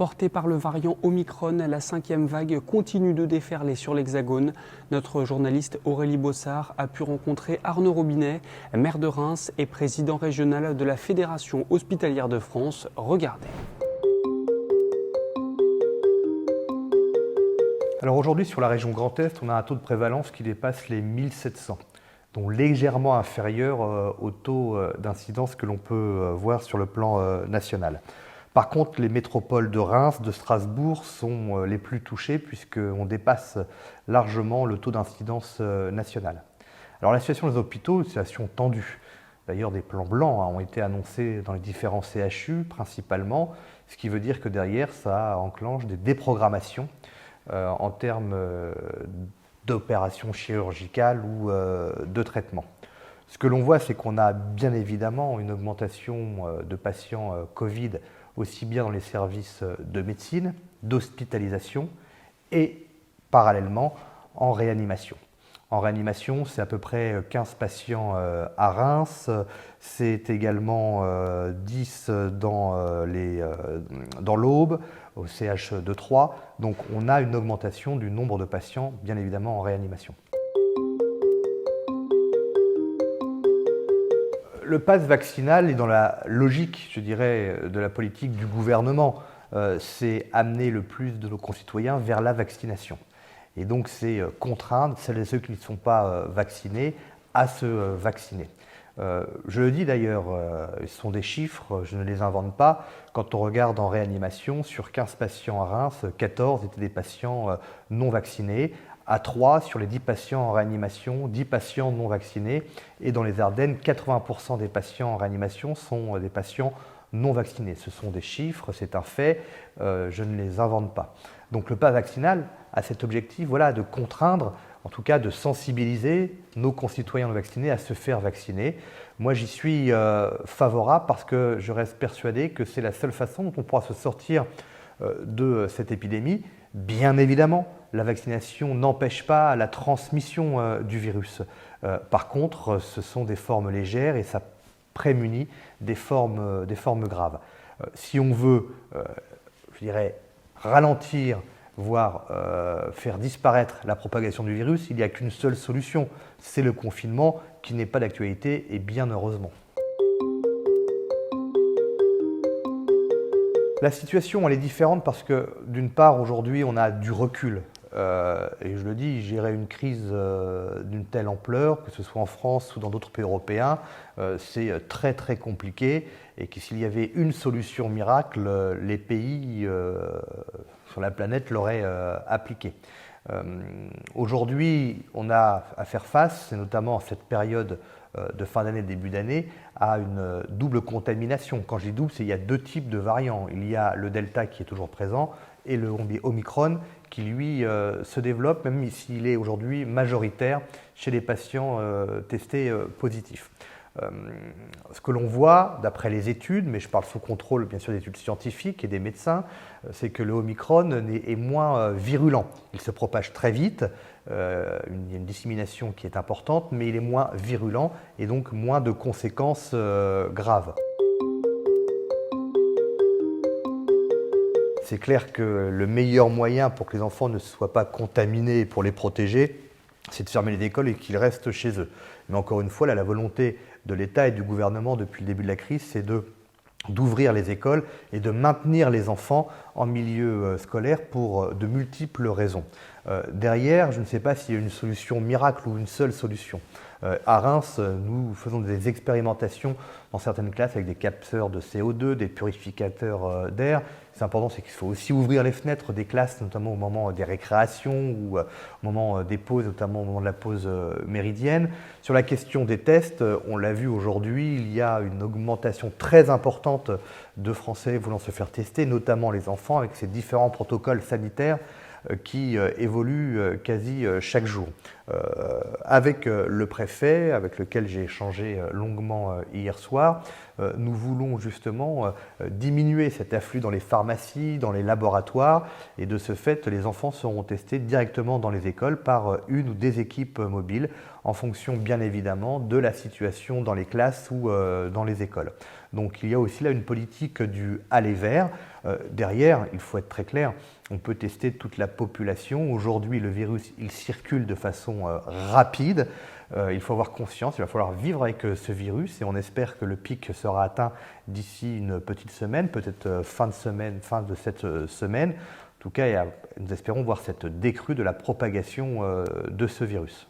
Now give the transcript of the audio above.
Portée par le variant Omicron, la 5e vague continue de déferler sur l'Hexagone. Notre journaliste Aurélie Bossard a pu rencontrer Arnaud Robinet, maire de Reims et président régional de la Fédération hospitalière de France. Regardez. Alors aujourd'hui, sur la région Grand Est, on a un taux de prévalence qui dépasse les 1700, donc légèrement inférieur au taux d'incidence que l'on peut voir sur le plan national. Par contre, les métropoles de Reims, de Strasbourg sont les plus touchées puisqu'on dépasse largement le taux d'incidence national. Alors la situation des hôpitaux, une situation tendue. D'ailleurs, des plans blancs ont été annoncés dans les différents CHU principalement, ce qui veut dire que derrière, ça enclenche des déprogrammations en termes d'opérations chirurgicales ou de traitements. Ce que l'on voit, c'est qu'on a bien évidemment une augmentation de patients Covid, aussi bien dans les services de médecine, d'hospitalisation et parallèlement en réanimation. En réanimation, c'est à peu près 15 patients à Reims, c'est également 10 dans l'Aube, au CH de Troyes. Donc on a une augmentation du nombre de patients, bien évidemment, en réanimation. Le pass vaccinal est dans la logique, je dirais, de la politique du gouvernement. C'est amener le plus de nos concitoyens vers la vaccination. Et donc c'est contraindre celles et ceux qui ne sont pas vaccinés à se vacciner. Je le dis d'ailleurs, ce sont des chiffres, je ne les invente pas. Quand on regarde en réanimation, sur 15 patients à Reims, 14 étaient des patients non vaccinés. À 3, sur les 10 patients en réanimation, 10 patients non vaccinés. Et dans les Ardennes, 80% des patients en réanimation sont des patients non vaccinés. Ce sont des chiffres, c'est un fait, je ne les invente pas. Donc le pass vaccinal a cet objectif de contraindre, en tout cas de sensibiliser nos concitoyens non vaccinés à se faire vacciner. Moi j'y suis favorable parce que je reste persuadé que c'est la seule façon dont on pourra se sortir de cette épidémie. Bien évidemment, la vaccination n'empêche pas la transmission du virus. Par contre, ce sont des formes légères et ça prémunit des formes graves. Si on veut, je dirais, ralentir, voire faire disparaître la propagation du virus, il n'y a qu'une seule solution, c'est le confinement qui n'est pas d'actualité et bien heureusement. La situation elle est différente parce que d'une part aujourd'hui on a du recul et je le dis, gérer une crise d'une telle ampleur, que ce soit en France ou dans d'autres pays européens, c'est très très compliqué et que s'il y avait une solution miracle, les pays sur la planète l'auraient appliquée. Aujourd'hui on a à faire face, et notamment en cette période de fin d'année, début d'année, à une double contamination. Quand je dis double, c'est qu'il y a deux types de variants. Il y a le Delta qui est toujours présent et le Omicron qui, lui, se développe, même s'il est aujourd'hui majoritaire chez les patients testés positifs. Ce que l'on voit, d'après les études, mais je parle sous contrôle bien sûr d'études scientifiques et des médecins, c'est que le Omicron est moins virulent. Il se propage très vite, il y a une dissémination qui est importante, mais il est moins virulent et donc moins de conséquences graves. C'est clair que le meilleur moyen pour que les enfants ne soient pas contaminés et pour les protéger, c'est de fermer les écoles et qu'ils restent chez eux. Mais encore une fois, là, la volonté de l'État et du gouvernement depuis le début de la crise, c'est d'ouvrir les écoles et de maintenir les enfants en milieu scolaire pour de multiples raisons. Derrière, je ne sais pas s'il y a une solution miracle ou une seule solution. À Reims, nous faisons des expérimentations dans certaines classes avec des capteurs de CO2, des purificateurs d'air. C'est important, c'est qu'il faut aussi ouvrir les fenêtres des classes, notamment au moment des récréations ou au moment des pauses, notamment au moment de la pause méridienne. Sur la question des tests, on l'a vu aujourd'hui, il y a une augmentation très importante de Français voulant se faire tester, notamment les enfants, avec ces différents protocoles sanitaires qui évoluent quasi chaque jour. Avec le préfet, avec lequel j'ai échangé longuement hier soir, nous voulons justement diminuer cet afflux dans les pharmacies, dans les laboratoires, et de ce fait, les enfants seront testés directement dans les écoles par une ou des équipes mobiles, en fonction bien évidemment de la situation dans les classes ou dans les écoles. Donc il y a aussi là une politique du aller vers. Derrière, il faut être très clair, on peut tester toute la population. Aujourd'hui, le virus, il circule de façon rapide. Il faut avoir conscience, il va falloir vivre avec ce virus et on espère que le pic sera atteint d'ici une petite semaine, peut-être fin de cette semaine. En tout cas, nous espérons voir cette décrue de la propagation de ce virus.